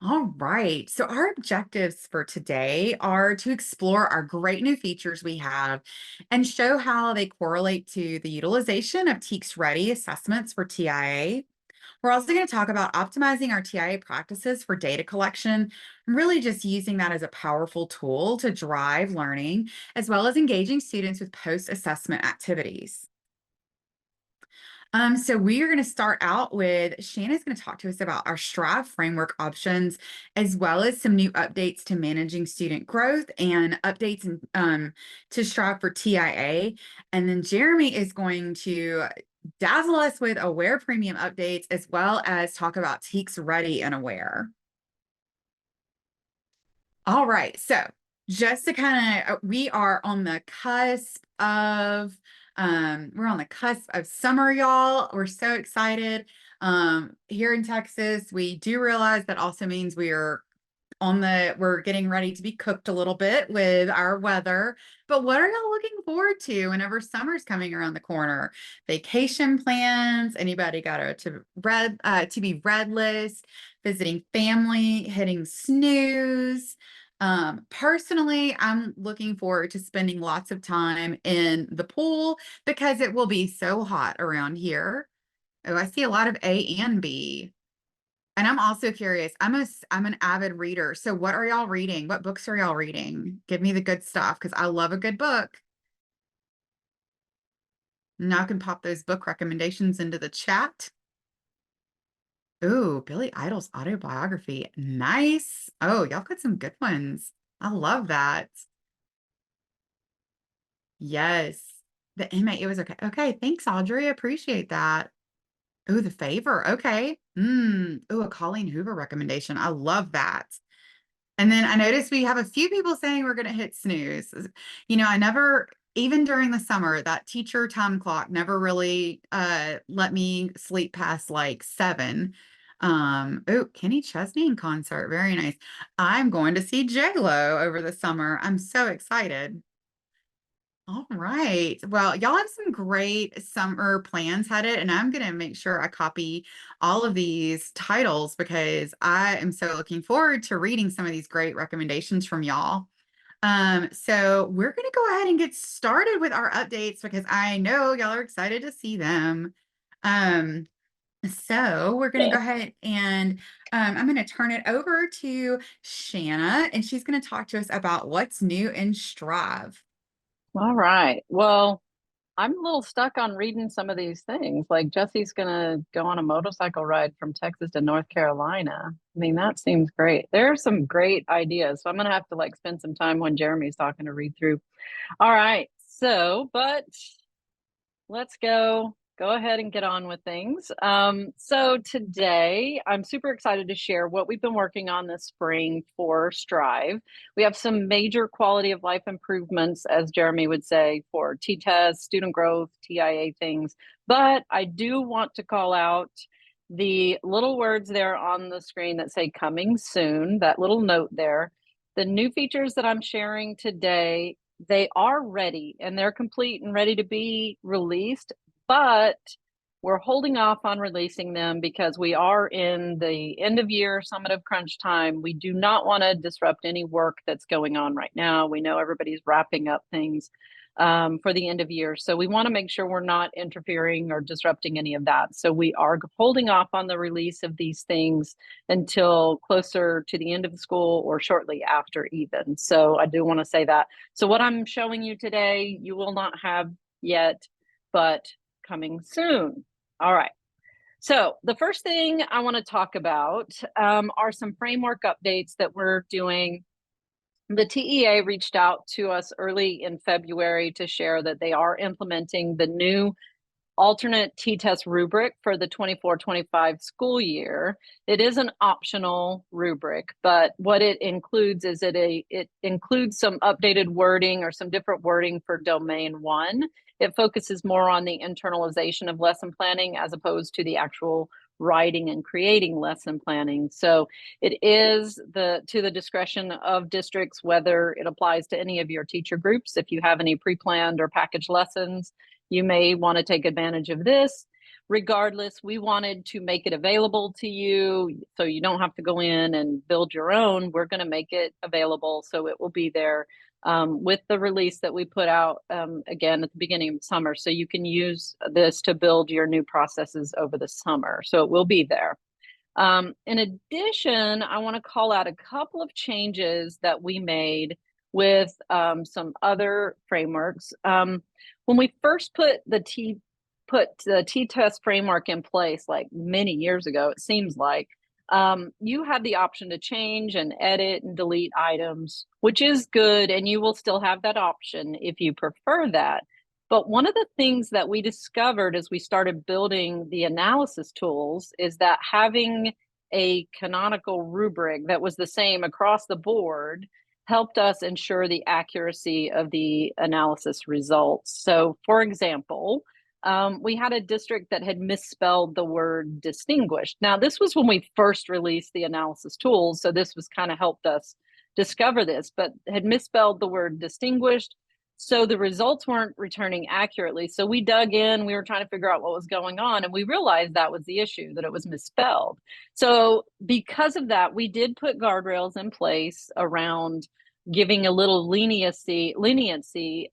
All right. So our objectives for today are to explore our great new features we have and show how they correlate to the utilization of TEKSready assessments for TIA. We're also going to talk about optimizing our TIA practices for data collection, really just using that as a powerful tool to drive learning, as well as engaging students with post-assessment activities. So we are going to start out with Shanna's going to talk to us about our Strive framework options, as well as some new updates to managing student growth and updates to Strive for TIA. And then Jeremy is going to dazzle us with Aware Premium updates, as well as talk about TEKSready and Aware. All right, so just to kind of, we are on the cusp of, we're on the cusp of summer, y'all. We're so excited. Here in Texas, we do realize that also means we're getting ready to be cooked a little bit with our weather. But what are y'all looking forward to whenever summer's coming around the corner? Vacation plans? Anybody got to be red list? Visiting family? Hitting snooze? Personally, I'm looking forward to spending lots of time in the pool because it will be so hot around here. Oh, I see a lot of A and B. And I'm also curious. I'm an avid reader. So what are y'all reading? What books are y'all reading? Give me the good stuff because I love a good book. Now I can pop those book recommendations into the chat. Ooh, Billy Idol's autobiography. Nice. Oh, y'all got some good ones. I love that. Yes. The inmate, it was okay. Okay, thanks, Audrey. Appreciate that. Ooh, The Favor. Okay. Ooh, a Colleen Hoover recommendation. I love that. And then I noticed we have a few people saying we're going to hit snooze. I never, even during the summer, that teacher time clock never really let me sleep past like 7. Oh, Kenny Chesney in concert. Very nice. I'm going to see J-Lo over the summer. I'm so excited. All right. Well, y'all have some great summer plans headed, and I'm going to make sure I copy all of these titles because I am so looking forward to reading some of these great recommendations from y'all. So we're going to go ahead and get started with our updates because I know y'all are excited to see them. Um, so we're going to go ahead and I'm going to turn it over to Shanna, and she's going to talk to us about what's new in Strive. All right. Well, I'm a little stuck on reading some of these things. Like Jesse's gonna go on a motorcycle ride from Texas to North Carolina. I mean, that seems great. There are some great ideas. So I'm gonna have to like spend some time when Jeremy's talking to read through. All right. But let's go ahead and get on with things. So today I'm super excited to share what we've been working on this spring for Strive. We have some major quality of life improvements, as Jeremy would say, for T-TESS, student growth, TIA things. But I do want to call out the little words there on the screen that say coming soon, that little note there. The new features that I'm sharing today, they are ready and they're complete and ready to be released, but we're holding off on releasing them because we are in the end of year summative crunch time. We do not want to disrupt any work that's going on right now. We know everybody's wrapping up things for the end of year. So we want to make sure we're not interfering or disrupting any of that. So we are holding off on the release of these things until closer to the end of the school or shortly after even. So I do want to say that. So what I'm showing you today, you will not have yet, but coming soon. All right. So the first thing I want to talk about are some framework updates that we're doing. The TEA reached out to us early in February to share that they are implementing the new alternate T-TESS rubric for the 24-25 school year. It is an optional rubric, but what it includes is it includes some updated wording or some different wording for domain 1. It focuses more on the internalization of lesson planning as opposed to the actual writing and creating lesson planning. So it is to the discretion of districts whether it applies to any of your teacher groups. If you have any pre-planned or packaged lessons, you may want to take advantage of this. regardless, we wanted to make it available to you so you don't have to go in and build your own. We're going to make it available so it will be there with the release that we put out again at the beginning of summer. So you can use this to build your new processes over the summer. So it will be there. In addition, I want to call out a couple of changes that we made with some other frameworks. When we first put the T-TESS framework in place, like many years ago, it seems like, you had the option to change and edit and delete items, which is good, and you will still have that option if you prefer that. But one of the things that we discovered as we started building the analysis tools is that having a canonical rubric that was the same across the board helped us ensure the accuracy of the analysis results. So, for example, we had a district that had misspelled the word distinguished. Now, this was when we first released the analysis tools, so this was kind of helped us discover this, but had misspelled the word distinguished. So the results weren't returning accurately. So we dug in, we were trying to figure out what was going on, and we realized that was the issue, that it was misspelled. So because of that, we did put guardrails in place around giving a little leniency,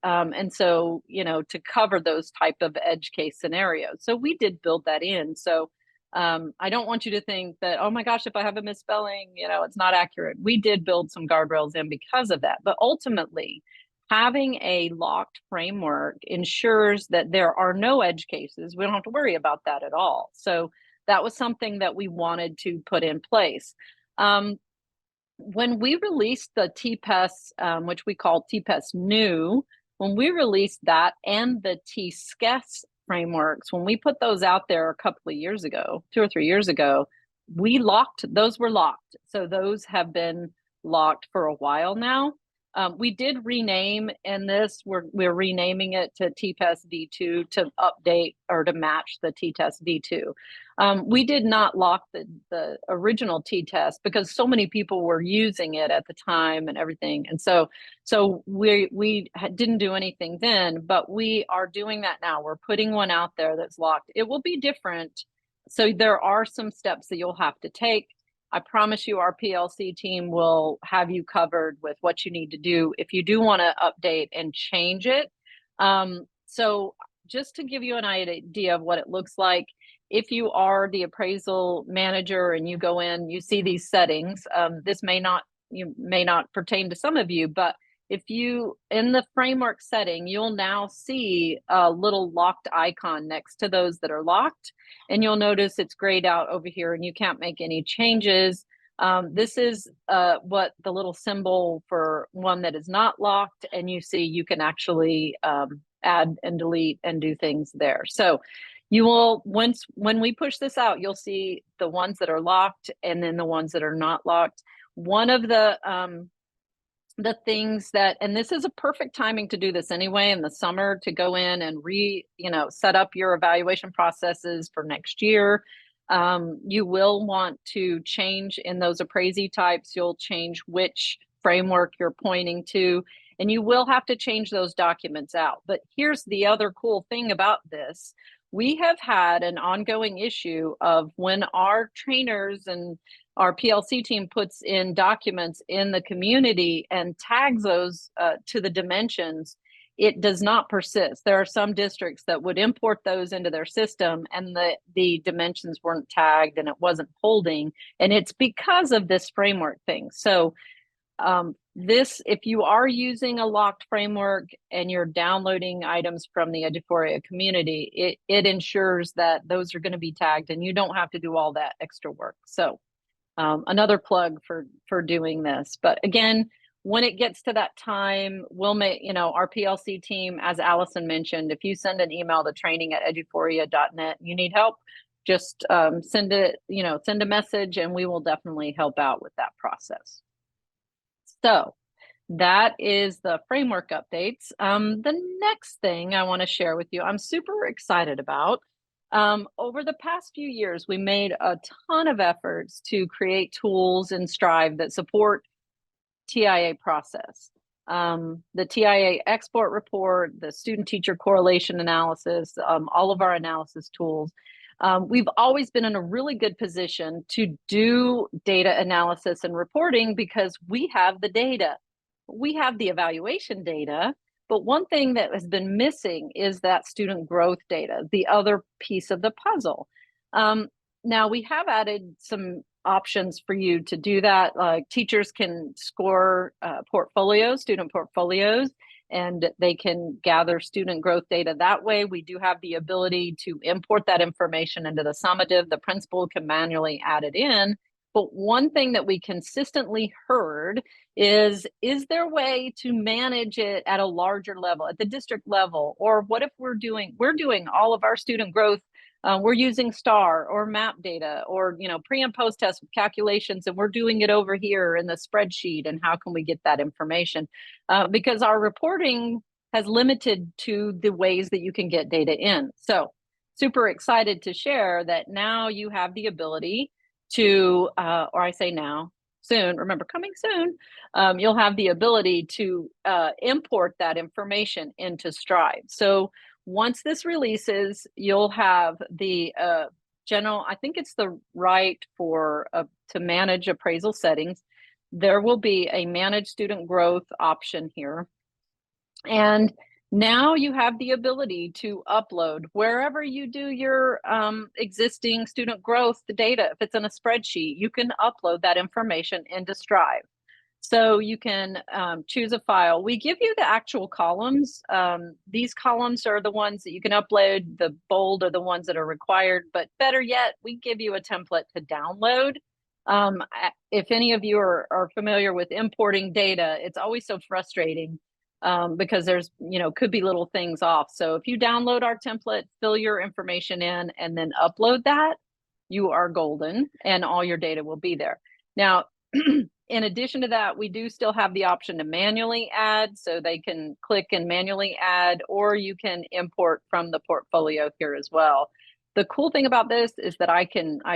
and so, to cover those type of edge case scenarios. So we did build that in. So I don't want you to think that, oh my gosh, if I have a misspelling, it's not accurate. We did build some guardrails in because of that. But ultimately, having a locked framework ensures that there are no edge cases. We don't have to worry about that at all. So that was something that we wanted to put in place. When we released the T-TESS, which we call T-TESS New, when we released that and the T-SKES frameworks, when we put those out there a couple of years ago, 2 or 3 years ago, those were locked. So those have been locked for a while now. We did rename in this, we're renaming it to T-TESS V2 to update or to match the T-TESS V2. We did not lock the original T-TESS because so many people were using it at the time and everything. And so we didn't do anything then, but we are doing that now. We're putting one out there that's locked. It will be different. So there are some steps that you'll have to take. I promise you our PLC team will have you covered with what you need to do if you do want to update and change it. So just to give you an idea of what it looks like, if you are the appraisal manager and you go in, you see these settings, this may not pertain to some of you, but if you, in the framework setting, you'll now see a little locked icon next to those that are locked. And you'll notice it's grayed out over here and you can't make any changes. This is what the little symbol for one that is not locked. And you see you can actually add and delete and do things there. So you will, when we push this out, you'll see the ones that are locked and then the ones that are not locked. One of the things that, and this is a perfect timing to do this anyway in the summer, to go in and set up your evaluation processes for next year. You will want to change in those appraisee types. You'll change which framework you're pointing to, and you will have to change those documents out. But here's the other cool thing about this. We have had an ongoing issue of when our trainers and our PLC team puts in documents in the community and tags those to the dimensions, it does not persist. There are some districts that would import those into their system and the dimensions weren't tagged and it wasn't holding. And it's because of this framework thing. So if you are using a locked framework and you're downloading items from the Eduphoria community, it ensures that those are going to be tagged and you don't have to do all that extra work. So another plug for doing this. But again, when it gets to that time, we'll make, our PLC team, as Allison mentioned, if you send an email to training@eduphoria.net, you need help, just send a message and we will definitely help out with that process. So that is the framework updates. The next thing I want to share with you, I'm super excited about. Over the past few years, we made a ton of efforts to create tools in Strive that support TIA process. The TIA export report, the student teacher correlation analysis, all of our analysis tools. We've always been in a really good position to do data analysis and reporting because we have the data. We have the evaluation data, but one thing that has been missing is that student growth data, the other piece of the puzzle. Now we have added some options for you to do that. Like teachers can score portfolios, student portfolios, and they can gather student growth data that way. We do have the ability to import that information into the summative. The principal can manually add it in. But one thing that we consistently heard is there a way to manage it at a larger level, at the district level? Or what if we're doing all of our student growth, we're using STAR or MAP data or pre and post test calculations, and we're doing it over here in the spreadsheet, and how can we get that information? Because our reporting has limited to the ways that you can get data in. So super excited to share that now you have the ability to, or I say now, soon, remember coming soon, you'll have the ability to import that information into Stride. So once this releases, you'll have the general, I think it's the right for to manage appraisal settings. There will be a manage student growth option here. And now you have the ability to upload wherever you do your existing student growth data. If it's in a spreadsheet, you can upload that information into Stride. So you can choose a file. We give you the actual columns. These columns are the ones that you can upload. The bold are the ones that are required. But better yet, we give you a template to download. If any of you are familiar with importing data, it's always so frustrating because there's, could be little things off. So if you download our template, fill your information in, and then upload that, you are golden, and all your data will be there. Now, in addition to that, we do still have the option to manually add, so they can click and manually add, or you can import from the portfolio here as well. The cool thing about this is that I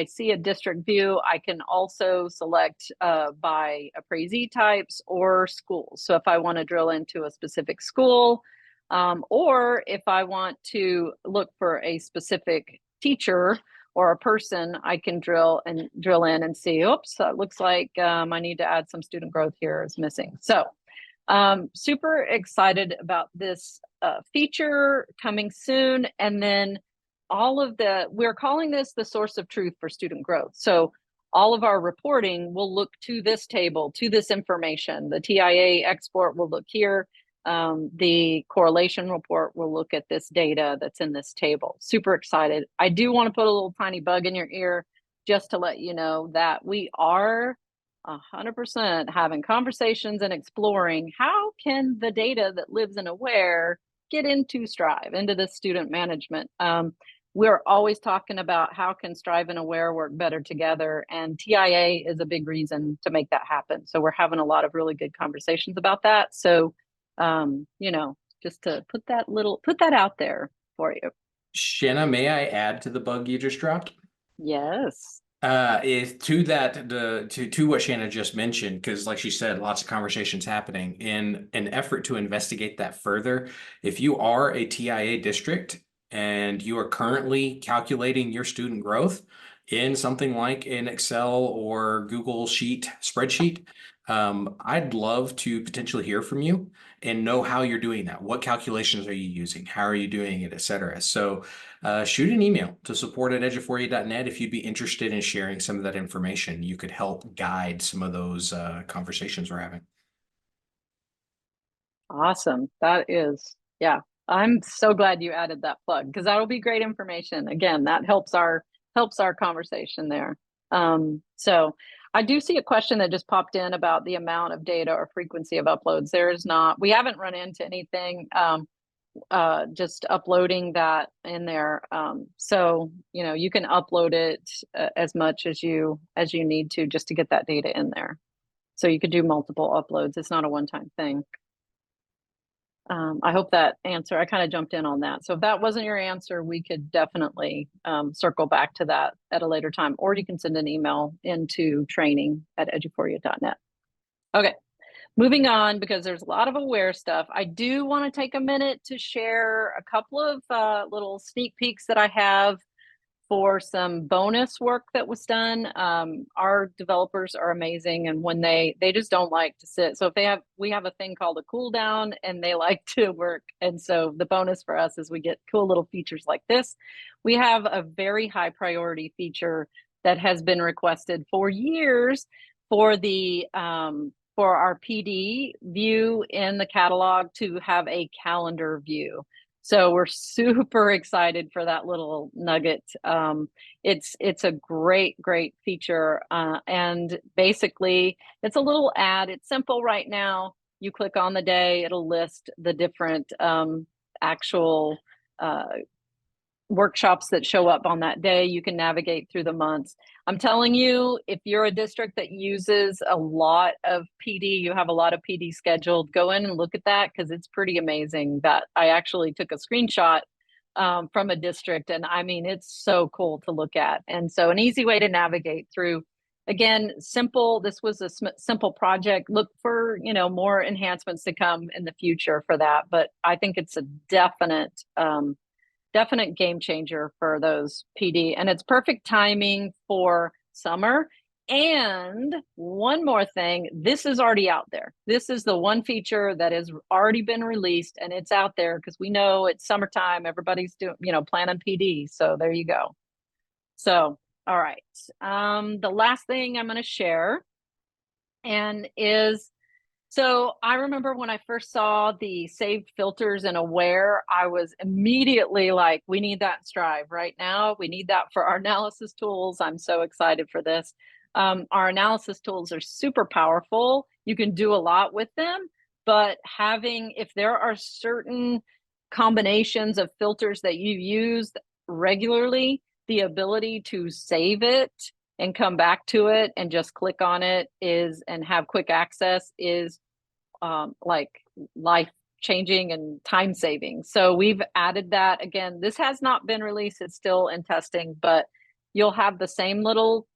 see a district view. I can also select by appraisee types or schools. So if I want to drill into a specific school, or if I want to look for a specific teacher or a person, I can drill in and see, oops, it looks like I need to add some student growth here is missing. So super excited about this feature coming soon. And then we're calling this the source of truth for student growth. So all of our reporting will look to this table, to this information. The TIA export will look here. The correlation report will look at this data that's in this table. Super excited. I do want to put a little tiny bug in your ear just to let you know that we are 100% having conversations and exploring how can the data that lives in Aware get into Strive, into this student management. We're always talking about how can Strive and Aware work better together, and TIA is a big reason to make that happen. So we're having a lot of really good conversations about that. So just to put that out there for you. Shanna, may I add to the bug you just dropped? Yes. Is to that to what Shanna just mentioned, because like she said, lots of conversations happening. In an effort to investigate that further, if you are a TIA district and you are currently calculating your student growth in something like an Excel or Google Sheet spreadsheet, I'd love to potentially hear from you and know how you're doing that. What calculations are you using? How are you doing it, etc. So shoot an email to support@eduphoria.net if you'd be interested in sharing some of that information. You could help guide some of those conversations we're having. Awesome. That is, yeah. I'm so glad you added that plug because that'll be great information. Again, that helps our conversation there. So I do see a question that just popped in about the amount of data or frequency of uploads. We haven't run into anything just uploading that in there. So, you can upload it as much as you need to just to get that data in there. So you could do multiple uploads. It's not a one-time thing. I hope that answer, I kind of jumped in on that. So if that wasn't your answer, we could definitely circle back to that at a later time, or you can send an email into training@eduphoria.net. Okay, moving on, because there's a lot of Aware stuff. I do want to take a minute to share a couple of little sneak peeks that I have for some bonus work that was done. Our developers are amazing, and when they just don't like to sit. So if we have a thing called a cool down, and they like to work. And so the bonus for us is we get cool little features like this. We have a very high priority feature that has been requested for years for the for our PD view in the catalog to have a calendar view. So we're super excited for that little nugget. It's a great feature, and basically it's a little ad. It's simple right now. You click on the day, it'll list the different actual workshops that show up on that day. You can navigate through the months. I'm telling you, if you're a district that uses a lot of PD, you have a lot of PD scheduled, go in and look at that, because it's pretty amazing. That I actually took a screenshot from a district, and I mean, it's so cool to look at. And so an easy way to navigate through. Again, simple. This was a simple project. Look for, more enhancements to come in the future for that. But I think it's a definite game changer for those PD, and it's perfect timing for summer. And one more thing, this is already out there. This is the one feature that has already been released, and it's out there because we know it's summertime. Everybody's doing, planning PD. So there you go. So, all right. The last thing I'm going to share is, so I remember when I first saw the saved filters in Aware, I was immediately like, we need that in Strive right now. We need that for our analysis tools. I'm so excited for this. Our analysis tools are super powerful. You can do a lot with them, but if there are certain combinations of filters that you use regularly, the ability to save it and come back to it and just click on it and have quick access is like life changing and time saving. So we've added that. Again, this has not been released. It's still in testing, but you'll have the same little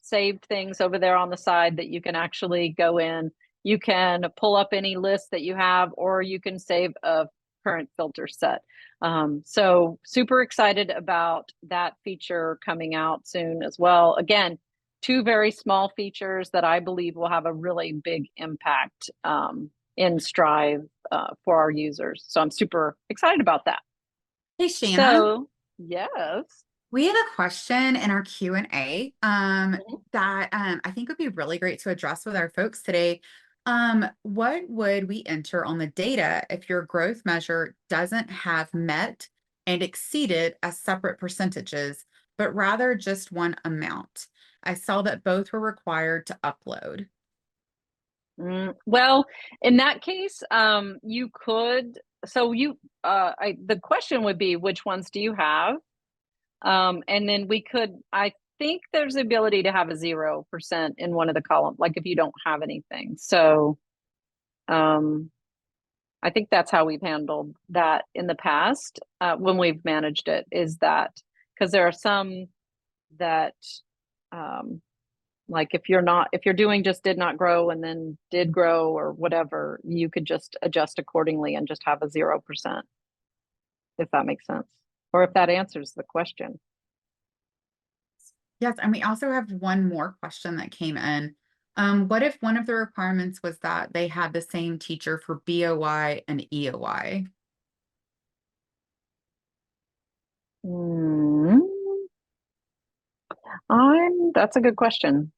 saved things over there on the side that you can actually go in. You can pull up any list that you have, or you can save a current filter set. So super excited about that feature coming out soon as well. Again, two very small features that I believe will have a really big impact in Strive for our users. So I'm super excited about that. Hey, Shanna. So, yes. We have a question in our Q&A that I think would be really great to address with our folks today. What would we enter on the data if your growth measure doesn't have met and exceeded as separate percentages, but rather just one amount? I saw that both were required to upload. Well, in that case, you could, the question would be, which ones do you have? And then I think there's the ability to have a 0% in one of the columns, like if you don't have anything. So, I think that's how we've handled that in the past, when we've managed it, is that, because there are some that, like if you're doing just did not grow and then did grow or whatever, you could just adjust accordingly and just have a 0%, if that makes sense, or if that answers the question. Yes, and we also have one more question that came in. What if one of the requirements was that they had the same teacher for BOY and EOY? That's a good question.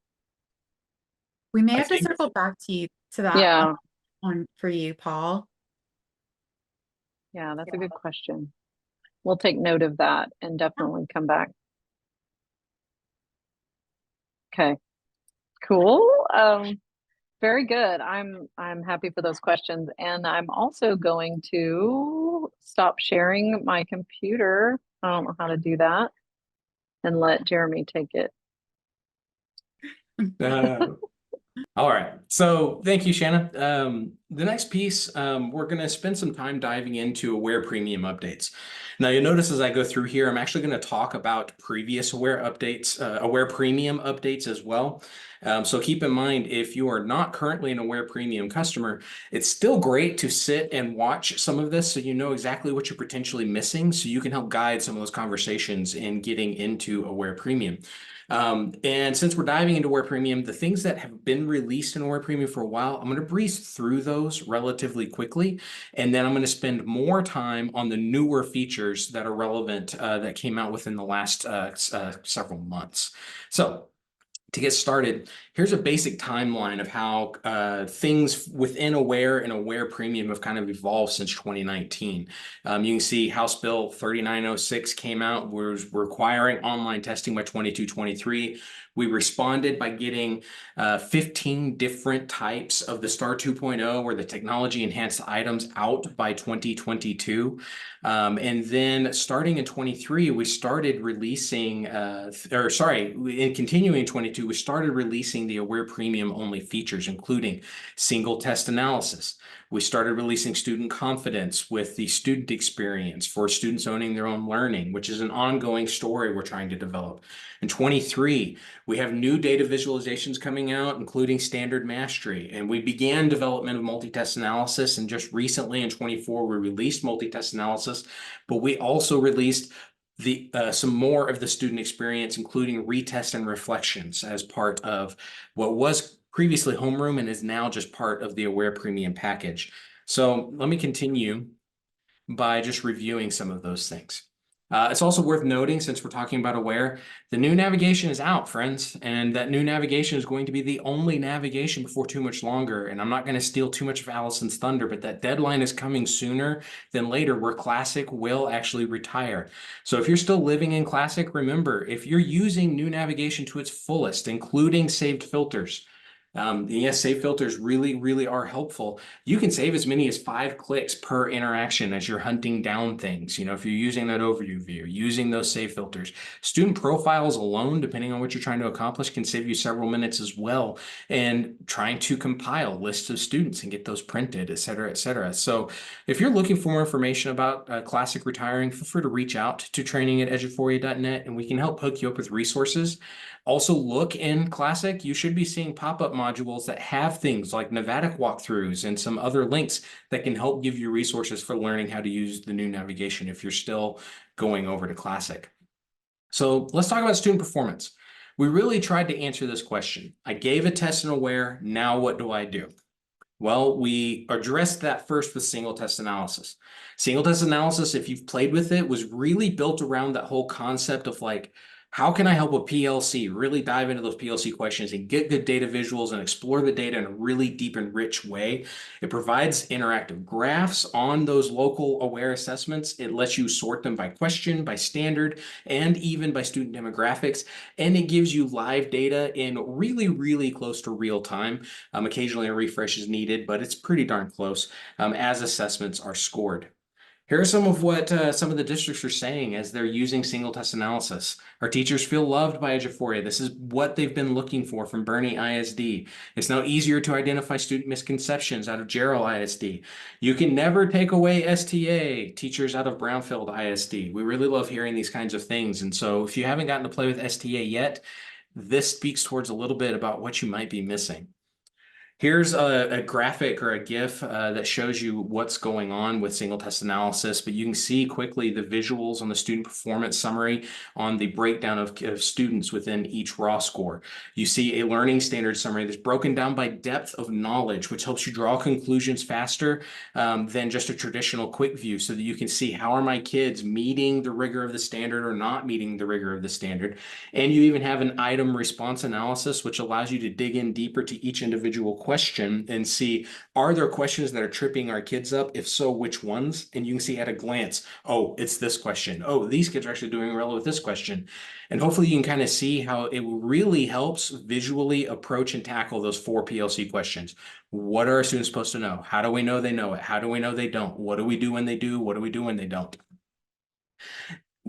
We may have to circle back to that. Yeah. For you, Paul. Yeah, that's a good question. We'll take note of that and definitely come back. Okay, cool. Very good. I'm happy for those questions, and I'm also going to stop sharing my computer. I don't know how to do that, and let Jeremy take it. All right. So thank you, Shanna. the next piece, we're going to spend some time diving into Aware Premium updates. Now, you'll notice as I go through here, I'm actually going to talk about previous Aware updates, Aware Premium updates as well. So keep in mind, if you are not currently an Aware Premium customer, it's still great to sit and watch some of this so you know exactly what you're potentially missing, so you can help guide some of those conversations in getting into Aware Premium. And since we're diving into Aware Premium, the things that have been released in Aware Premium for a while, I'm going to breeze through those relatively quickly. And then I'm going to spend more time on the newer features that are relevant that came out within the last several months. So to get started, here's a basic timeline of how things within Aware and Aware Premium have kind of evolved since 2019. You can see House Bill 3906 came out, was requiring online testing by 22-23. We responded by getting 15 different types of the STAR 2.0 or the technology enhanced items out by 2022. And then starting in 23, we started releasing, in continuing 22, we started releasing the Aware Premium only features, including single test analysis. We started releasing student confidence with the student experience for students owning their own learning, which is an ongoing story we're trying to develop. In 23, we have new data visualizations coming out, including standard mastery. And we began development of multi-test analysis. And just recently in 24, we released multi-test analysis, but we also released some more of the student experience, including retest and reflections as part of what was previously homeroom and is now just part of the Aware Premium package. So let me continue by just reviewing some of those things. It's also worth noting, since we're talking about Aware, the new navigation is out, friends, and that new navigation is going to be the only navigation before too much longer. And I'm not going to steal too much of Allison's thunder, but that deadline is coming sooner than later, where Classic will actually retire. So if you're still living in Classic, remember, if you're using new navigation to its fullest, including saved filters, yes, save filters really, really are helpful. You can save as many as 5 clicks per interaction as you're hunting down things. You know, if you're using that overview view, using those save filters. Student profiles alone, depending on what you're trying to accomplish, can save you several minutes as well. And trying to compile lists of students and get those printed, et cetera, et cetera. So if you're looking for more information about Classic retiring, feel free to reach out to training@eduphoria.net and we can help hook you up with resources. Also look in Classic, you should be seeing pop-up modules that have things like Novatic walkthroughs and some other links that can help give you resources for learning how to use the new navigation if you're still going over to Classic. So let's talk about student performance. We really tried to answer this question. I gave a test in Aware, now what do I do? Well, we addressed that first with single test analysis. Single test analysis, if you've played with it, was really built around that whole concept of like, how can I help a PLC really dive into those PLC questions and get good data visuals and explore the data in a really deep and rich way? It provides interactive graphs on those local Aware assessments. It lets you sort them by question, by standard, and even by student demographics. And it gives you live data in really, really close to real time. Occasionally a refresh is needed, but it's pretty darn close as assessments are scored. Here are some of what some of the districts are saying as they're using single test analysis. Our teachers feel loved by Eduphoria. This is what they've been looking for from Bernie ISD. It's now easier to identify student misconceptions out of Jarrell ISD. You can never take away STA, teachers out of Brownfield ISD. We really love hearing these kinds of things. And so if you haven't gotten to play with STA yet, this speaks towards a little bit about what you might be missing. Here's a graphic or a GIF that shows you what's going on with single test analysis, but you can see quickly the visuals on the student performance summary on the breakdown of students within each raw score. You see a learning standard summary that's broken down by depth of knowledge, which helps you draw conclusions faster than just a traditional quick view, so that you can see how are my kids meeting the rigor of the standard or not meeting the rigor of the standard. And you even have an item response analysis, which allows you to dig in deeper to each individual question and see, are there questions that are tripping our kids up? If so, which ones? And you can see at a glance, oh, it's this question. Oh, these kids are actually doing well with this question. And hopefully you can kind of see how it really helps visually approach and tackle those 4 PLC questions. What are our students supposed to know? How do we know they know it? How do we know they don't? What do we do when they do? What do we do when they don't?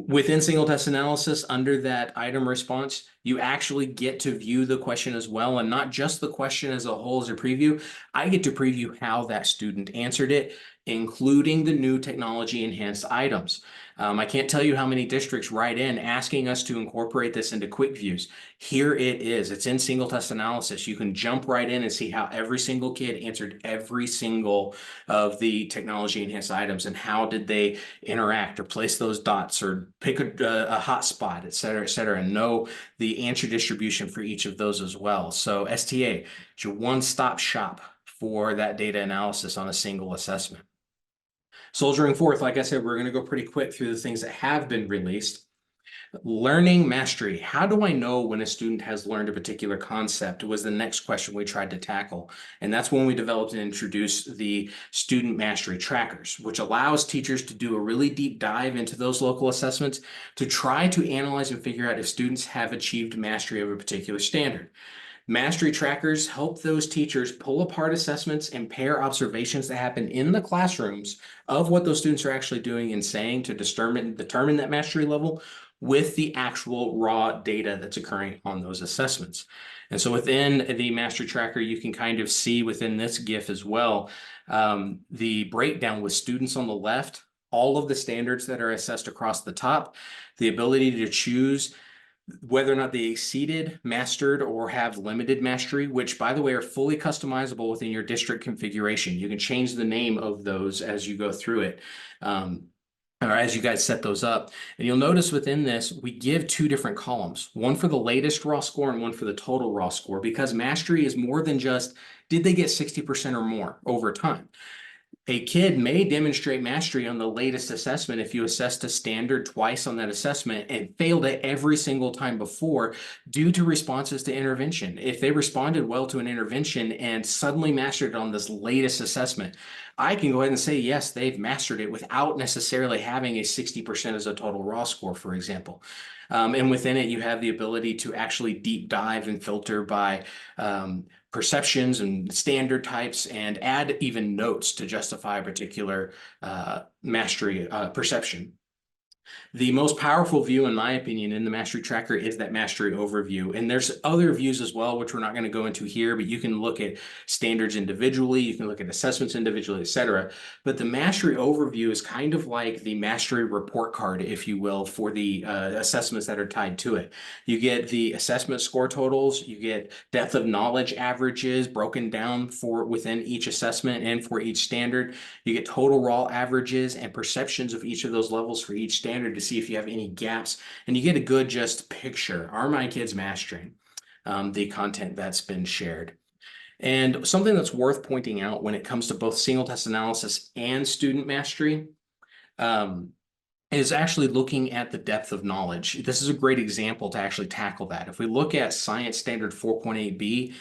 Within single test analysis, under that item response, you actually get to view the question as well, and not just the question as a whole as a preview. I get to preview how that student answered it, including the new technology enhanced items. I can't tell you how many districts write in asking us to incorporate this into quick views. Here it is. It's in single test analysis. You can jump right in and see how every single kid answered every single of the technology enhanced items, and how did they interact or place those dots or pick a hot spot, et cetera, and know the answer distribution for each of those as well. So STA is your one-stop shop for that data analysis on a single assessment. Soldiering forth, like I said, we're going to go pretty quick through the things that have been released. Learning mastery. How do I know when a student has learned a particular concept was the next question we tried to tackle. And that's when we developed and introduced the student mastery trackers, which allows teachers to do a really deep dive into those local assessments to try to analyze and figure out if students have achieved mastery of a particular standard. Mastery trackers help those teachers pull apart assessments and pair observations that happen in the classrooms of what those students are actually doing and saying to determine that mastery level with the actual raw data that's occurring on those assessments. And so within the mastery tracker, you can kind of see within this GIF as well, the breakdown with students on the left, all of the standards that are assessed across the top, the ability to choose whether or not they exceeded, mastered, or have limited mastery, which, by the way, are fully customizable within your district configuration. You can change the name of those as you go through it, or as you guys set those up. And you'll notice within this, we give two different columns, one for the latest raw score and one for the total raw score, because mastery is more than just, did they get 60% or more over time? A kid may demonstrate mastery on the latest assessment if you assessed a standard twice on that assessment and failed it every single time before due to responses to intervention. If they responded well to an intervention and suddenly mastered it on this latest assessment, I can go ahead and say, yes, they've mastered it without necessarily having a 60% as a total raw score, for example. And within it, you have the ability to actually deep dive and filter by perceptions and standard types, and add even notes to justify a particular mastery perception. The most powerful view, in my opinion, in the mastery tracker is that mastery overview. And there's other views as well, which we're not going to go into here, but you can look at standards individually, you can look at assessments individually, et cetera. But the mastery overview is kind of like the mastery report card, if you will, for the assessments that are tied to it. You get the assessment score totals, you get depth of knowledge averages broken down for within each assessment and for each standard. You get total raw averages and perceptions of each of those levels for each standard to see if you have any gaps, and you get a good just picture. Are my kids mastering the content that's been shared? And something that's worth pointing out when it comes to both single test analysis and student mastery is actually looking at the depth of knowledge. This is a great example to actually tackle that. If we look at Science Standard 4.8b,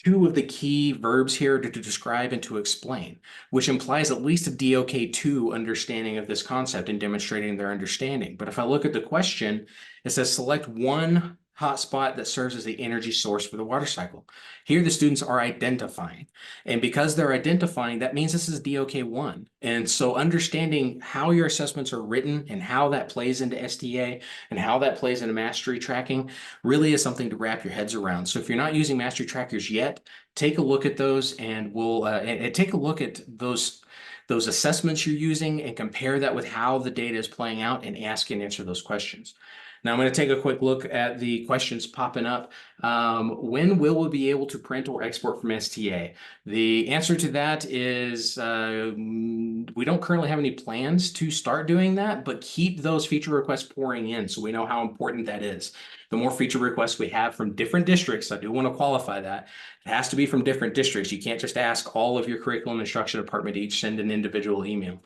two of the key verbs here to describe and to explain, which implies at least a DOK2 understanding of this concept and demonstrating their understanding. But if I look at the question, it says select one hotspot that serves as the energy source for the water cycle. Here the students are identifying. And because they're identifying, that means this is DOK1. And so understanding how your assessments are written and how that plays into STA and how that plays into mastery tracking really is something to wrap your heads around. So if you're not using mastery trackers yet, take a look at those, and we'll and take a look at those assessments you're using and compare that with how the data is playing out and ask and answer those questions. Now I'm going to take a quick look at the questions popping up. When will we be able to print or export from STA? The answer to that is we don't currently have any plans to start doing that, but keep those feature requests pouring in so we know how important that is. The more feature requests we have from different districts, I do want to qualify that. It has to be from different districts. You can't just ask all of your curriculum instruction department to each send an individual email.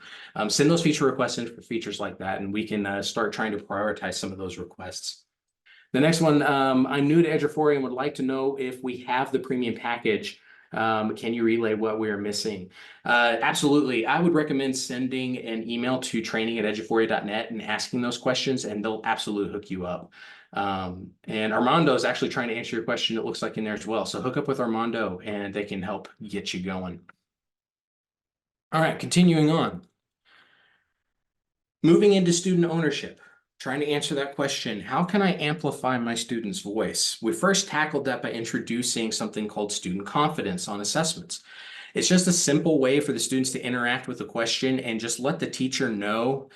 Send those feature requests in for features like that, and we can start trying to prioritize some of those requests. The next one, I'm new to Eduphorium and would like to know if we have the premium package. Can you relay what we are missing? Absolutely. I would recommend sending an email to training@eduphoria.net and asking those questions, and they'll absolutely hook you up. And Armando is actually trying to answer your question, it looks like, in there as well. So hook up with Armando and they can help get you going. All right, continuing on. Moving into student ownership, trying to answer that question, how can I amplify my student's voice? We first tackled that by introducing something called student confidence on assessments. It's just a simple way for the students to interact with the question and just let the teacher know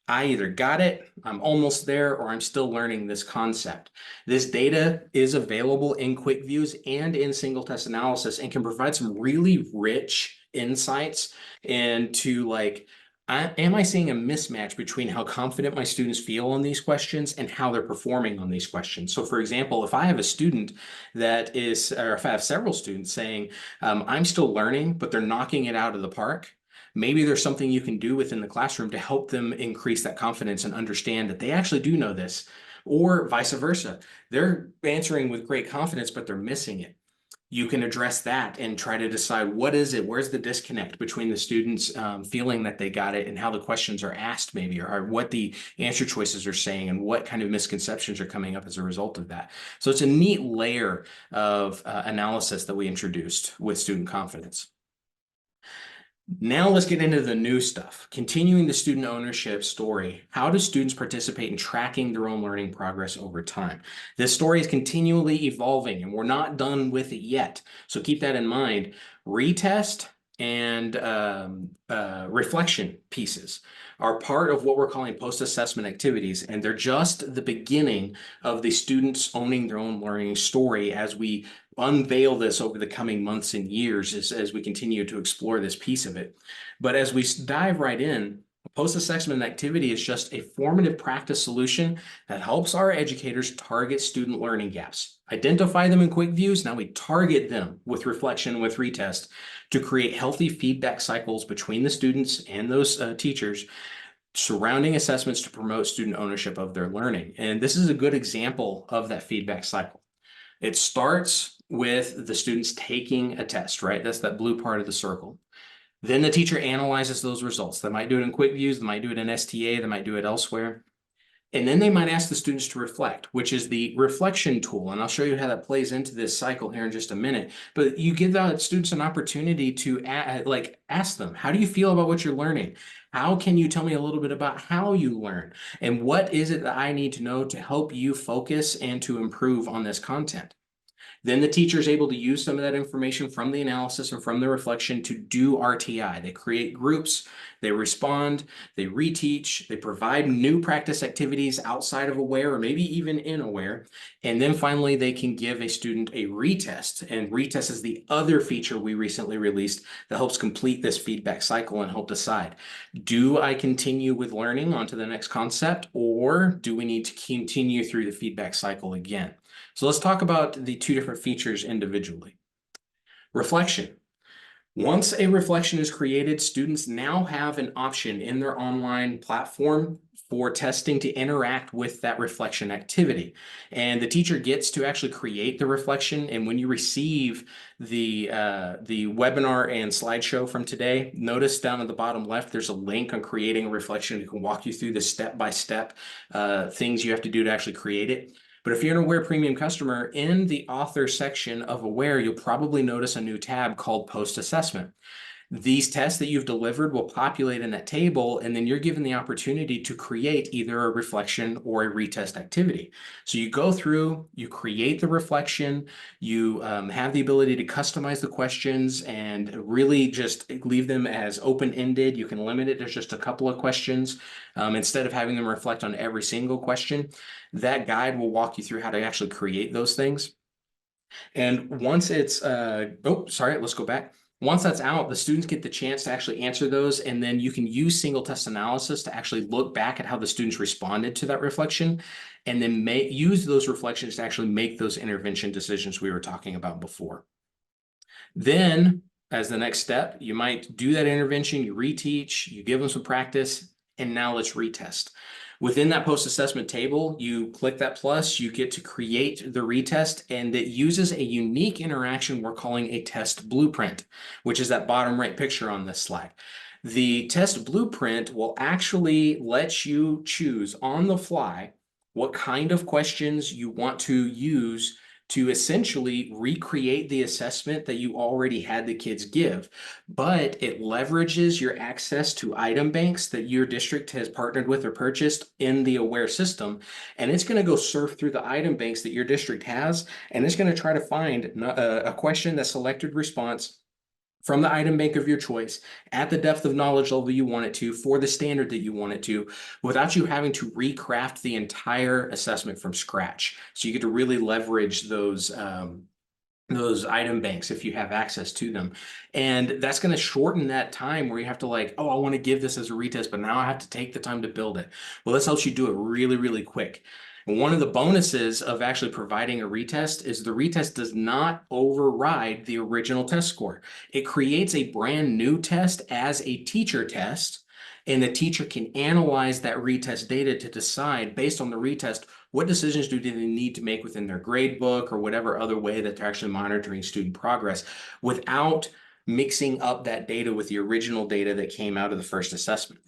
I either got it, I'm almost there, or I'm still learning this concept. This data is available in quick views and in single test analysis and can provide some really rich insights into like, am I seeing a mismatch between how confident my students feel on these questions and how they're performing on these questions? So for example, if I have a student that is, or if I have several students saying, I'm still learning, but they're knocking it out of the park, maybe there's something you can do within the classroom to help them increase that confidence and understand that they actually do know this, or vice versa. They're answering with great confidence, but they're missing it. You can address that and try to decide what is it, where's the disconnect between the students feeling that they got it and how the questions are asked maybe, or what the answer choices are saying and what kind of misconceptions are coming up as a result of that. So it's a neat layer of analysis that we introduced with student confidence. Now let's get into the new stuff. Continuing the student ownership story. How do students participate in tracking their own learning progress over time? This story is continually evolving and we're not done with it yet. So keep that in mind. Retest and reflection pieces are part of what we're calling post-assessment activities, and they're just the beginning of the students owning their own learning story as we unveil this over the coming months and years as we continue to explore this piece of it. But as we dive right in, post-assessment activity is just a formative practice solution that helps our educators target student learning gaps, identify them in quick views. Now we target them with reflection, with retest, to create healthy feedback cycles between the students and those teachers surrounding assessments to promote student ownership of their learning. And this is a good example of that feedback cycle. It starts with the students taking a test, right? That's that blue part of the circle. Then the teacher analyzes those results. They might do it in quick views, they might do it in STA, they might do it elsewhere. And then they might ask the students to reflect, which is the reflection tool. And I'll show you how that plays into this cycle here in just a minute. But you give the students an opportunity to ask them, how do you feel about what you're learning? How can you tell me a little bit about how you learn? And what is it that I need to know to help you focus and to improve on this content? Then the teacher is able to use some of that information from the analysis and from the reflection to do RTI. They create groups, they respond, they reteach, they provide new practice activities outside of aware or maybe even in aware. And then finally, they can give a student a retest. And retest is the other feature we recently released that helps complete this feedback cycle and help decide, do I continue with learning onto the next concept, or do we need to continue through the feedback cycle again? So let's talk about the two different features individually. Reflection. Once a reflection is created, students now have an option in their online platform for testing to interact with that reflection activity. And the teacher gets to actually create the reflection. And when you receive the webinar and slideshow from today, notice down at the bottom left, there's a link on creating a reflection. It can walk you through the step-by-step things you have to do to actually create it. But if you're an Aware Premium customer, in the author section of Aware, you'll probably notice a new tab called Post Assessment. These tests that you've delivered will populate in that table, and then you're given the opportunity to create either a reflection or a retest activity. So you go through, you create the reflection, you have the ability to customize the questions and really just leave them as open-ended. You can limit it to just a couple of questions instead of having them reflect on every single question. That guide will walk you through how to actually create those things. And once it's, let's go back. Once that's out, the students get the chance to actually answer those, and then you can use single test analysis to actually look back at how the students responded to that reflection, and then use those reflections to actually make those intervention decisions we were talking about before. Then, as the next step, you might do that intervention, you reteach, you give them some practice, and now let's retest. Within that post-assessment table, you click that plus, you get to create the retest, and it uses a unique interaction we're calling a test blueprint, which is that bottom right picture on this slide. The test blueprint will actually let you choose on the fly what kind of questions you want to use to essentially recreate the assessment that you already had the kids give, but it leverages your access to item banks that your district has partnered with or purchased in the Aware system. And it's going to go surf through the item banks that your district has, and it's going to try to find a question that selected response from the item bank of your choice at the depth of knowledge level you want it to for the standard that you want it to, without you having to recraft the entire assessment from scratch. So you get to really leverage those item banks if you have access to them. And that's going to shorten that time where you have to like, oh, I want to give this as a retest, but now I have to take the time to build it. Well, this helps you do it really, really quick. And one of the bonuses of actually providing a retest is the retest does not override the original test score. It creates a brand new test as a teacher test, and the teacher can analyze that retest data to decide based on the retest what decisions do they need to make within their grade book or whatever other way that they're actually monitoring student progress without mixing up that data with the original data that came out of the first assessment.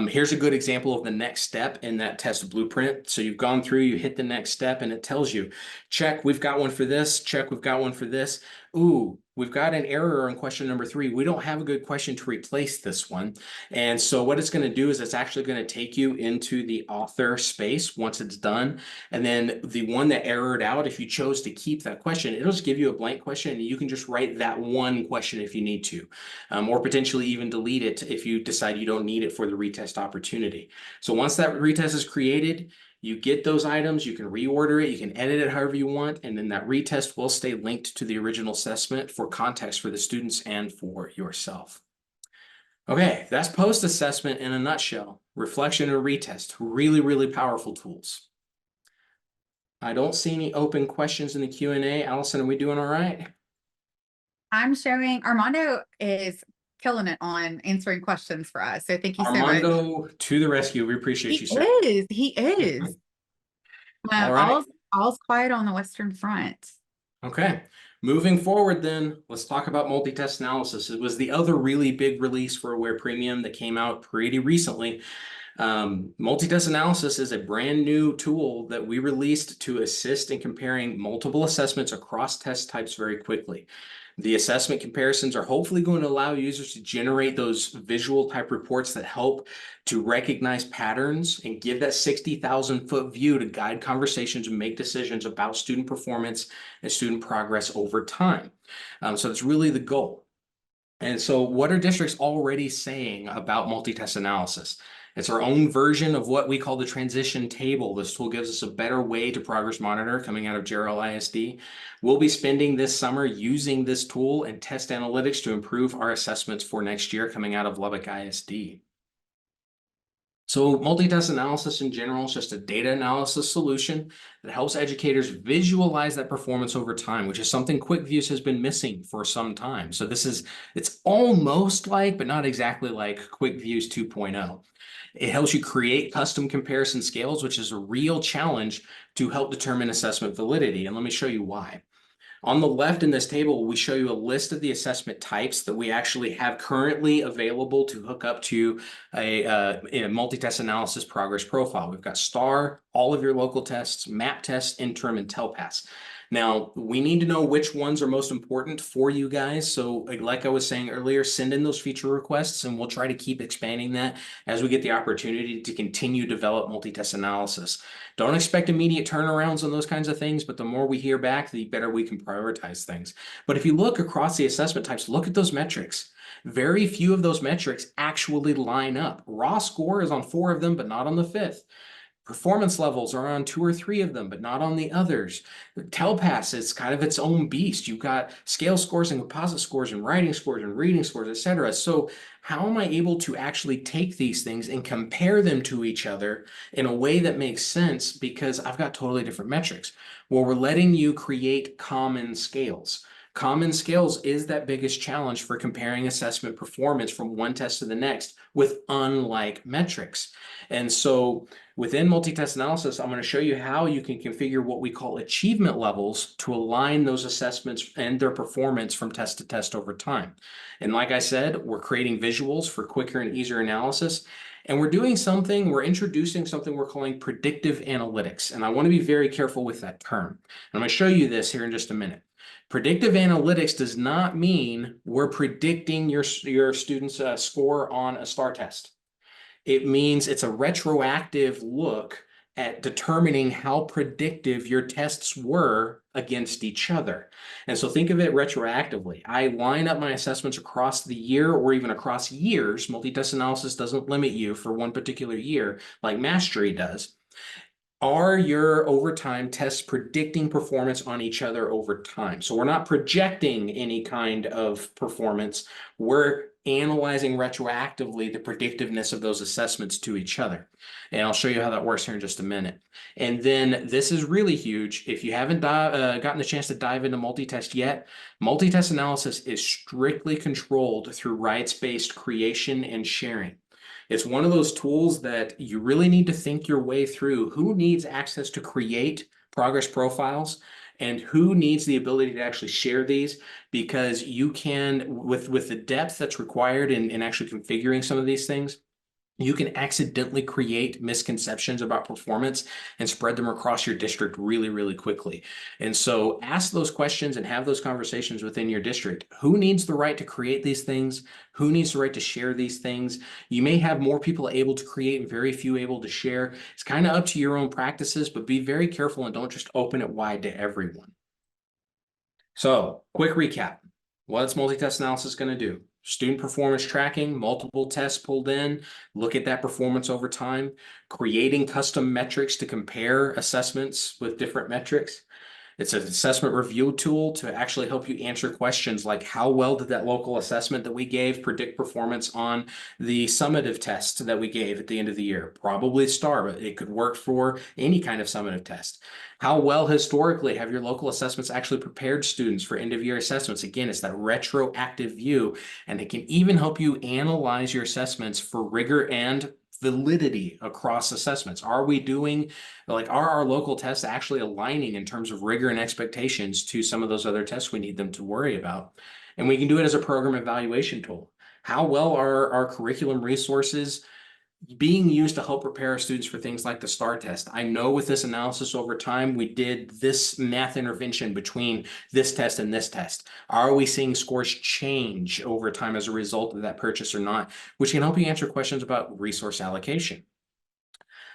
Here's a good example of the next step in that test blueprint. So you've gone through, you hit the next step, and it tells you, check, we've got one for this, check, we've got one for this. Ooh, we've got an error on question number 3. We don't have a good question to replace this one. And so what it's going to do is it's actually going to take you into the author space once it's done. And then the one that errored out, if you chose to keep that question, it'll just give you a blank question and you can just write that one question if you need to, or potentially even delete it if you decide you don't need it for the retest opportunity. So once that retest is created, you get those items, you can reorder it, you can edit it however you want, and then that retest will stay linked to the original assessment for context for the students and for yourself. Okay, that's post-assessment in a nutshell. Reflection and retest, really, really powerful tools. I don't see any open questions in the Q&A. Allison, are we doing all right? I'm showing Armando is killing it on answering questions for us. So thank you so much. Armando to the rescue. We appreciate you, sir. He is. All right. All's quiet on the Western Front. Okay, moving forward then, let's talk about multi-test analysis. It was the other really big release for Aware Premium that came out pretty recently. Multi-test analysis is a brand new tool that we released to assist in comparing multiple assessments across test types very quickly. The assessment comparisons are hopefully going to allow users to generate those visual type reports that help to recognize patterns and give that 60,000-foot view to guide conversations and make decisions about student performance and student progress over time. So that's really the goal. And so what are districts already saying about multi-test analysis? It's our own version of what we call the transition table. This tool gives us a better way to progress monitor coming out of Jarrell ISD. We'll be spending this summer using this tool and test analytics to improve our assessments for next year coming out of Lubbock ISD. So multi-test analysis in general is just a data analysis solution that helps educators visualize that performance over time, which is something QuickViews has been missing for some time. So it's almost like, but not exactly like QuickViews 2.0. It helps you create custom comparison scales, which is a real challenge to help determine assessment validity. And let me show you why. On the left in this table, we show you a list of the assessment types that we actually have currently available to hook up to a multi-test analysis progress profile. We've got STAR, all of your local tests, MAP tests, interim, and TELPAS. Now, we need to know which ones are most important for you guys. So like I was saying earlier, send in those feature requests and we'll try to keep expanding that as we get the opportunity to continue to develop multi-test analysis. Don't expect immediate turnarounds on those kinds of things, but the more we hear back, the better we can prioritize things. But if you look across the assessment types, look at those metrics. Very few of those metrics actually line up. Raw score is on 4 of them, but not on the 5th. Performance levels are on 2 or 3 of them, but not on the others. TELPAS is kind of its own beast. You've got scale scores and composite scores and writing scores and reading scores, etc. So how am I able to actually take these things and compare them to each other in a way that makes sense because I've got totally different metrics? Well, we're letting you create common scales. Common scales is that biggest challenge for comparing assessment performance from one test to the next with unlike metrics. And so within multi-test analysis, I'm going to show you how you can configure what we call achievement levels to align those assessments and their performance from test to test over time. And like I said, we're creating visuals for quicker and easier analysis. And we're introducing something we're calling predictive analytics. And I want to be very careful with that term. And I'm going to show you this here in just a minute. Predictive analytics does not mean we're predicting your student's score on a STAR test. It means it's a retroactive look at determining how predictive your tests were against each other. And so think of it retroactively. I line up my assessments across the year or even across years. Multi-test analysis doesn't limit you for one particular year like Mastery does. Are your overtime tests predicting performance on each other over time? So we're not projecting any kind of performance. We're analyzing retroactively the predictiveness of those assessments to each other. And I'll show you how that works here in just a minute. And then this is really huge. If you haven't gotten the chance to dive into multi-test yet, multi-test analysis is strictly controlled through rights-based creation and sharing. It's one of those tools that you really need to think your way through. Who needs access to create progress profiles and who needs the ability to actually share these? Because you can, with the depth that's required in actually configuring some of these things, you can accidentally create misconceptions about performance and spread them across your district really, really quickly. And so ask those questions and have those conversations within your district. Who needs the right to create these things? Who needs the right to share these things? You may have more people able to create and very few able to share. It's kind of up to your own practices, but be very careful and don't just open it wide to everyone. So quick recap. What's multi-test analysis going to do? Student performance tracking, multiple tests pulled in, look at that performance over time, creating custom metrics to compare assessments with different metrics. It's an assessment review tool to actually help you answer questions like how well did that local assessment that we gave predict performance on the summative test that we gave at the end of the year? Probably STAR, but it could work for any kind of summative test. How well historically have your local assessments actually prepared students for end of year assessments? Again, it's that retroactive view, and it can even help you analyze your assessments for rigor and validity across assessments. Are our local tests actually aligning in terms of rigor and expectations to some of those other tests we need them to worry about? And we can do it as a program evaluation tool. How well are our curriculum resources being used to help prepare our students for things like the STAR test? I know with this analysis over time, we did this math intervention between this test and this test. Are we seeing scores change over time as a result of that purchase or not? Which can help you answer questions about resource allocation.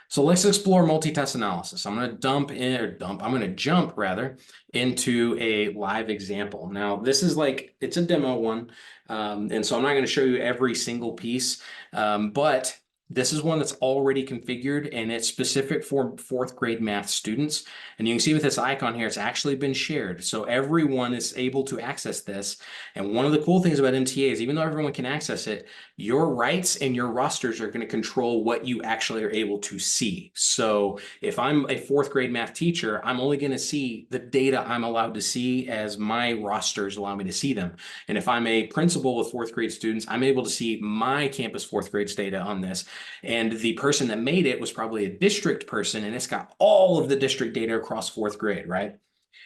So let's explore multi-test analysis. I'm going to jump rather into a live example. Now, this is it's a demo one. And so I'm not going to show you every single piece, but this is one that's already configured and it's specific for fourth grade math students. And you can see with this icon here, it's actually been shared. So everyone is able to access this. And one of the cool things about MTA is even though everyone can access it, your rights and your rosters are going to control what you actually are able to see. So if I'm a fourth grade math teacher, I'm only going to see the data I'm allowed to see as my rosters allow me to see them. And if I'm a principal with fourth grade students, I'm able to see my campus fourth grade's data on this. And the person that made it was probably a district person, and it's got all of the district data across fourth grade, right?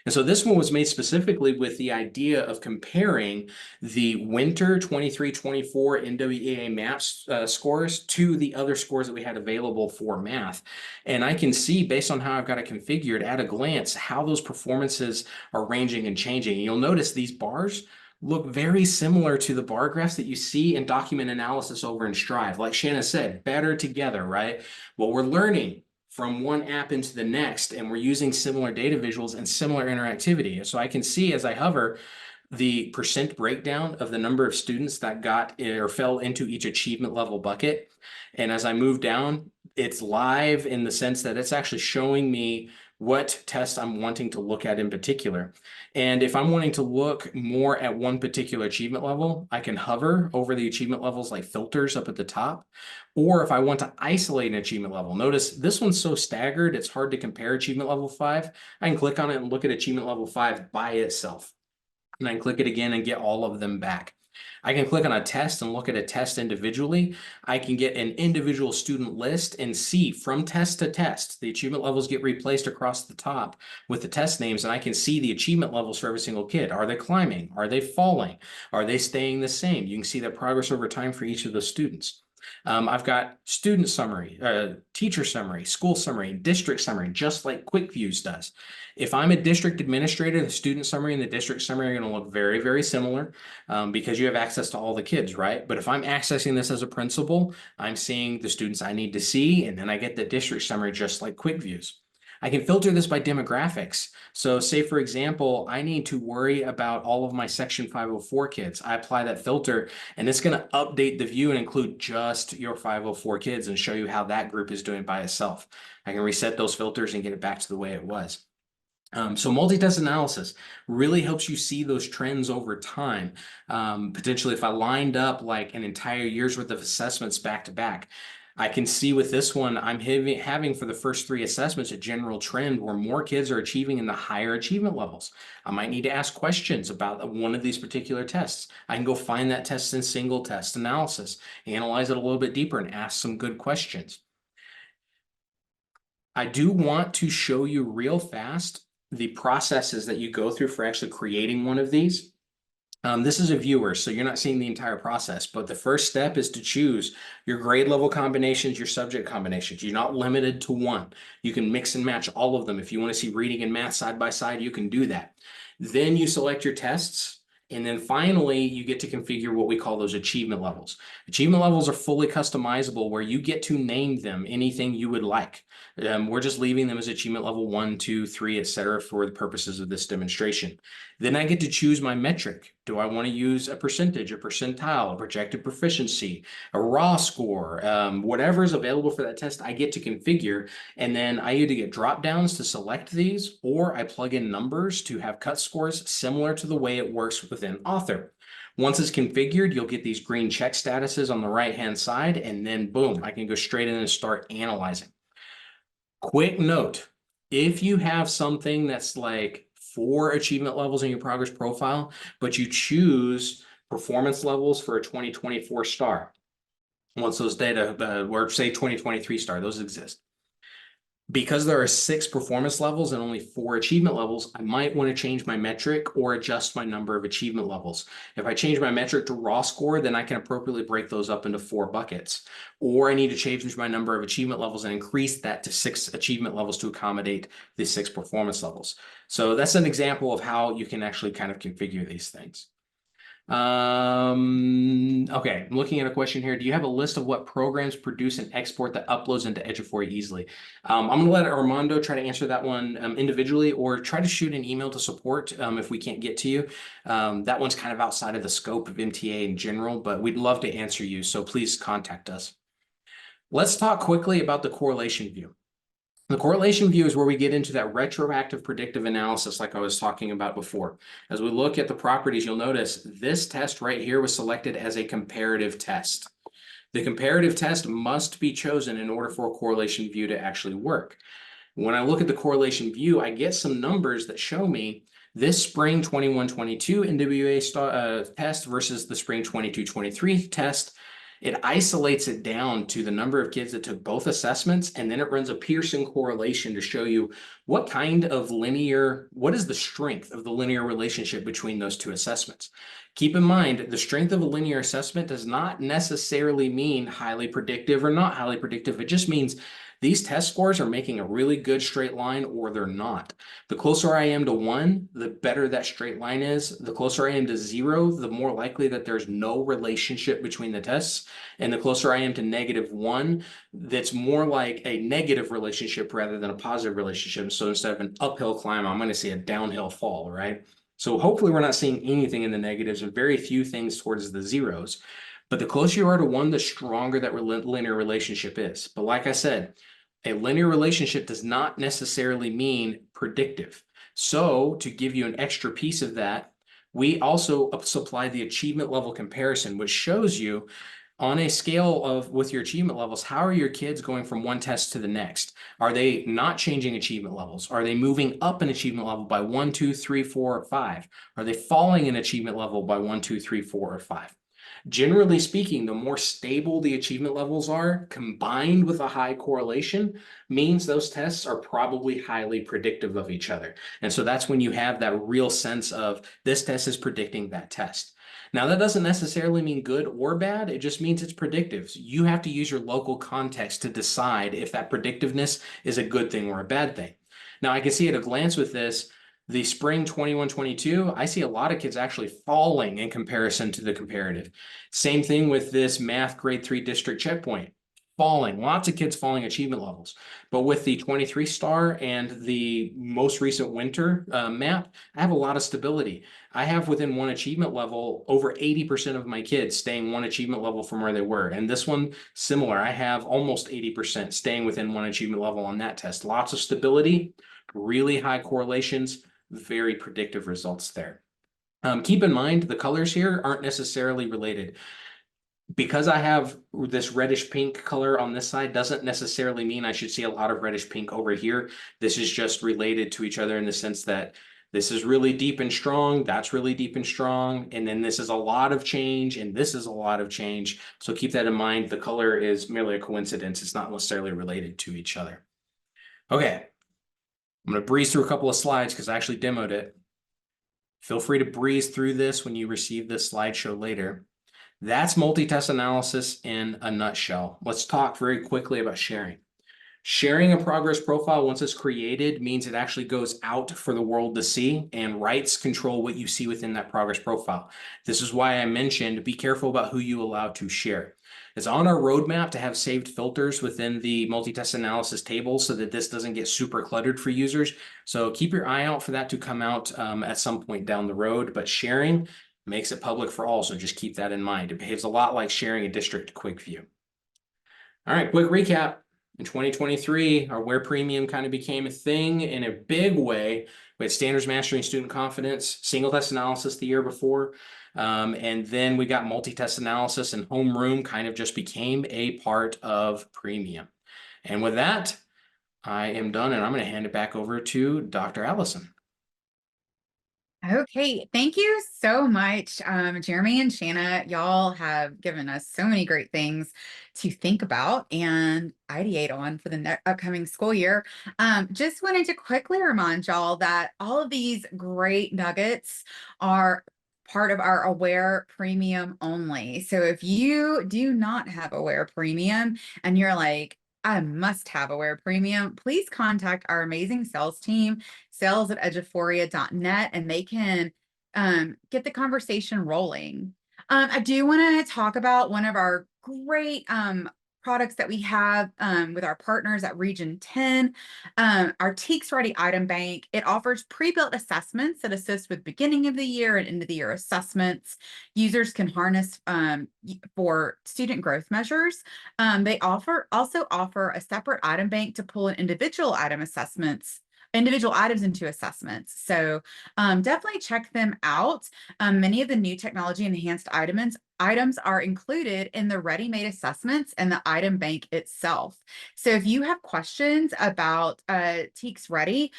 And so this one was made specifically with the idea of comparing the winter 23-24 NWEA maps scores to the other scores that we had available for math. And I can see based on how I've got it configured at a glance how those performances are ranging and changing. And you'll notice these bars look very similar to the bar graphs that you see in document analysis over in Strive. Like Shanna said, better together, right? Well, we're learning from one app into the next, and we're using similar data visuals and similar interactivity. So I can see as I hover the percent breakdown of the number of students that got or fell into each achievement level bucket. And as I move down, it's live in the sense that it's actually showing me what test I'm wanting to look at in particular. And if I'm wanting to look more at one particular achievement level, I can hover over the achievement levels like filters up at the top. Or if I want to isolate an achievement level, notice this one's so staggered, it's hard to compare achievement level 5. I can click on it and look at achievement level 5 by itself. And I can click it again and get all of them back. I can click on a test and look at a test individually. I can get an individual student list and see from test to test, the achievement levels get replaced across the top with the test names, and I can see the achievement levels for every single kid. Are they climbing? Are they falling? Are they staying the same? You can see the progress over time for each of the students. I've got student summary, teacher summary, school summary, district summary, just like Quick Views does. If I'm a district administrator, the student summary and the district summary are going to look very, very similar because you have access to all the kids, right? But if I'm accessing this as a principal, I'm seeing the students I need to see, and then I get the district summary just like Quick Views. I can filter this by demographics. So say, for example, I need to worry about all of my Section 504 kids. I apply that filter, and it's going to update the view and include just your 504 kids and show you how that group is doing by itself. I can reset those filters and get it back to the way it was. So multi-test analysis really helps you see those trends over time. Potentially, if I lined up like an entire year's worth of assessments back to back, I can see with this one, I'm having for the first 3 assessments a general trend where more kids are achieving in the higher achievement levels. I might need to ask questions about one of these particular tests. I can go find that test in single test analysis, analyze it a little bit deeper, and ask some good questions. I do want to show you real fast the processes that you go through for actually creating one of these. This is a viewer, so you're not seeing the entire process, but the first step is to choose your grade level combinations, your subject combinations. You're not limited to one. You can mix and match all of them. If you want to see reading and math side by side, you can do that. Then you select your tests. And then finally, you get to configure what we call those achievement levels. Achievement levels are fully customizable where you get to name them anything you would like. We're just leaving them as achievement level 1, 2, 3, etc. for the purposes of this demonstration. Then I get to choose my metric. Do I want to use a percentage, a percentile, a projected proficiency, a raw score, whatever is available for that test, I get to configure. And then I either get drop downs to select these, or I plug in numbers to have cut scores similar to the way it works within Author. Once it's configured, you'll get these green check statuses on the right-hand side, and then boom, I can go straight in and start analyzing. Quick note, if you have something that's like 4 achievement levels in your progress profile, but you choose performance levels for a 2024 star, once those data, or say 2023 star, those exist. Because there are 6 performance levels and only 4 achievement levels, I might want to change my metric or adjust my number of achievement levels. If I change my metric to raw score, then I can appropriately break those up into 4 buckets. Or I need to change my number of achievement levels and increase that to 6 achievement levels to accommodate the 6 performance levels. So that's an example of how you can actually kind of configure these things. Okay, I'm looking at a question here. Do you have a list of what programs produce and export that uploads into Edufor easily? I'm going to let Armando try to answer that one individually, or try to shoot an email to support if we can't get to you. That one's kind of outside of the scope of MTA in general, but we'd love to answer you, so please contact us. Let's talk quickly about the correlation view. The correlation view is where we get into that retroactive predictive analysis like I was talking about before. As we look at the properties, you'll notice this test right here was selected as a comparative test. The comparative test must be chosen in order for a correlation view to actually work. When I look at the correlation view, I get some numbers that show me this spring 21-22 NWA test versus the spring 22-23 test. It isolates it down to the number of kids that took both assessments, and then it runs a Pearson correlation to show you what is the strength of the linear relationship between those 2 assessments. Keep in mind, the strength of a linear assessment does not necessarily mean highly predictive or not highly predictive. It just means these test scores are making a really good straight line or they're not. The closer I am to 1, the better that straight line is. The closer I am to 0, the more likely that there's no relationship between the tests. And the closer I am to -1, that's more like a negative relationship rather than a positive relationship. So instead of an uphill climb, I'm going to see a downhill fall, right? So hopefully we're not seeing anything in the negatives and very few things towards the zeros. But the closer you are to 1, the stronger that linear relationship is. But like I said, a linear relationship does not necessarily mean predictive. So to give you an extra piece of that, we also supply the achievement level comparison, which shows you on a scale of with your achievement levels, how are your kids going from one test to the next? Are they not changing achievement levels? Are they moving up an achievement level by 1, 2, 3, 4, or 5? Are they falling in achievement level by 1, 2, 3, 4, or 5? Generally speaking, the more stable the achievement levels are, combined with a high correlation, means those tests are probably highly predictive of each other. And so that's when you have that real sense of this test is predicting that test. Now, that doesn't necessarily mean good or bad. It just means it's predictive. So you have to use your local context to decide if that predictiveness is a good thing or a bad thing. Now, I can see at a glance with this, the spring 21-22, I see a lot of kids actually falling in comparison to the comparative. Same thing with this math grade 3 district checkpoint, falling, lots of kids falling achievement levels. But with the 23 star and the most recent winter map, I have a lot of stability. I have within one achievement level, over 80% of my kids staying one achievement level from where they were. And this one, similar, I have almost 80% staying within one achievement level on that test. Lots of stability, really high correlations, very predictive results there. Keep in mind, the colors here aren't necessarily related. Because I have this reddish pink color on this side doesn't necessarily mean I should see a lot of reddish pink over here. This is just related to each other in the sense that this is really deep and strong, that's really deep and strong, and then this is a lot of change, and this is a lot of change. So keep that in mind. The color is merely a coincidence. It's not necessarily related to each other. Okay, I'm going to breeze through a couple of slides because I actually demoed it. Feel free to breeze through this when you receive this slideshow later. That's multi-test analysis in a nutshell. Let's talk very quickly about sharing. Sharing a progress profile once it's created means it actually goes out for the world to see, and rights control what you see within that progress profile. This is why I mentioned be careful about who you allow to share. It's on our roadmap to have saved filters within the multi-test analysis table so that this doesn't get super cluttered for users. So keep your eye out for that to come out at some point down the road, but sharing makes it public for all, so just keep that in mind. It behaves a lot like sharing a district quick view. All right, quick recap. In 2023, our WARE premium kind of became a thing in a big way. We had standards mastery and student confidence, single test analysis the year before. And then we got multi-test analysis, and homeroom kind of just became a part of premium. And with that, I am done, and I'm going to hand it back over to Dr. Allison. Okay, thank you so much, Jeremy and Shanna. Y'all have given us so many great things to think about and ideate on for the upcoming school year. Just wanted to quickly remind y'all that all of these great nuggets are part of our Aware Premium only. So if you do not have Aware Premium and you're like, I must have Aware Premium, please contact our amazing sales team, sales@eduphoria.net, and they can get the conversation rolling. I do want to talk about one of our great products that we have with our partners at Region 10, our TEKSready item bank. It offers pre-built assessments that assist with beginning of the year and end of the year assessments. Users can harness for student growth measures. They also offer a separate item bank to pull in individual items into assessments. So definitely check them out. Many of the new technology enhanced items are included in the ready-made assessments and the item bank itself. So if you have questions about TEKSready,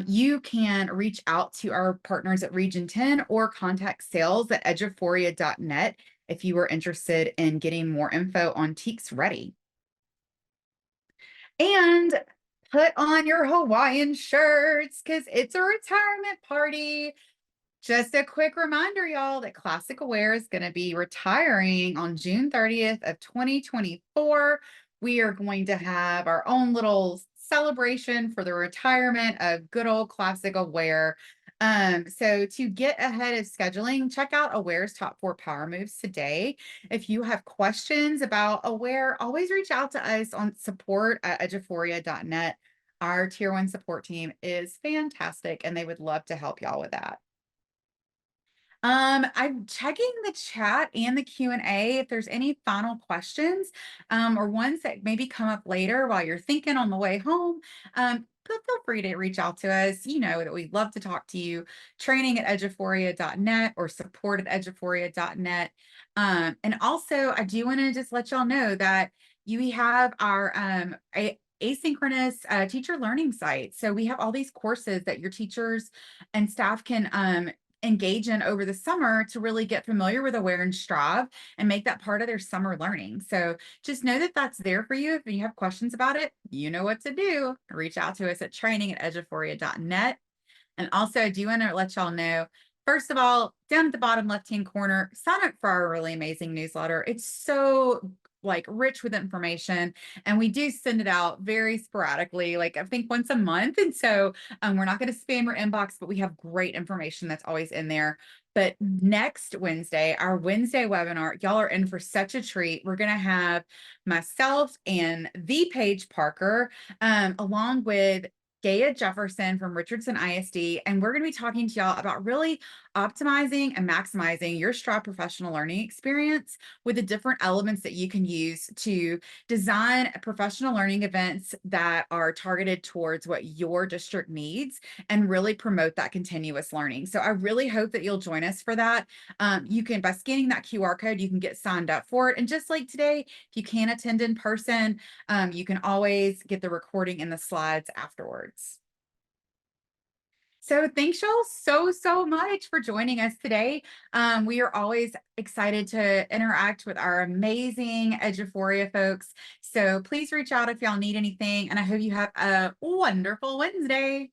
you can reach out to our partners at Region 10 or contact sales@eduphoria.net if you are interested in getting more info on TEKSready. And put on your Hawaiian shirts because it's a retirement party. Just a quick reminder, y'all, that Classic Aware is going to be retiring on June 30th of 2024. We are going to have our own little celebration for the retirement of good old Classic Aware. So to get ahead of scheduling, check out Aware's top 4 power moves today. If you have questions about Aware, always reach out to us on support@eduphoria.net. Our tier 1 support team is fantastic and they would love to help y'all with that. I'm checking the chat and the Q&A if there's any final questions or ones that maybe come up later while you're thinking on the way home. But feel free to reach out to us. You know that we'd love to talk to you. Training@eduphoria.net or support@eduphoria.net. And also, I do want to just let y'all know that we have our asynchronous teacher learning site. So we have all these courses that your teachers and staff can engage in over the summer to really get familiar with Aware and Strive and make that part of their summer learning. So just know that that's there for you. If you have questions about it, you know what to do. Reach out to us at training@eduphoria.net. And also, I do want to let y'all know, first of all, down at the bottom left-hand corner, sign up for our really amazing newsletter. It's so like rich with information, and we do send it out very sporadically, like I think once a month. And so we're not going to spam your inbox, but we have great information that's always in there. But next Wednesday, our Wednesday webinar, y'all are in for such a treat. We're going to have myself and the Paige Parker, along with Gaia Jefferson from Richardson ISD, and we're going to be talking to y'all about really optimizing and maximizing your Strive professional learning experience with the different elements that you can use to design professional learning events that are targeted towards what your district needs and really promote that continuous learning. So I really hope that you'll join us for that. You can, by scanning that QR code, you can get signed up for it. And just like today, if you can't attend in person, you can always get the recording and the slides afterwards. So thanks y'all so much for joining us today. We are always excited to interact with our amazing Eduphoria folks. So please reach out if y'all need anything, and I hope you have a wonderful Wednesday.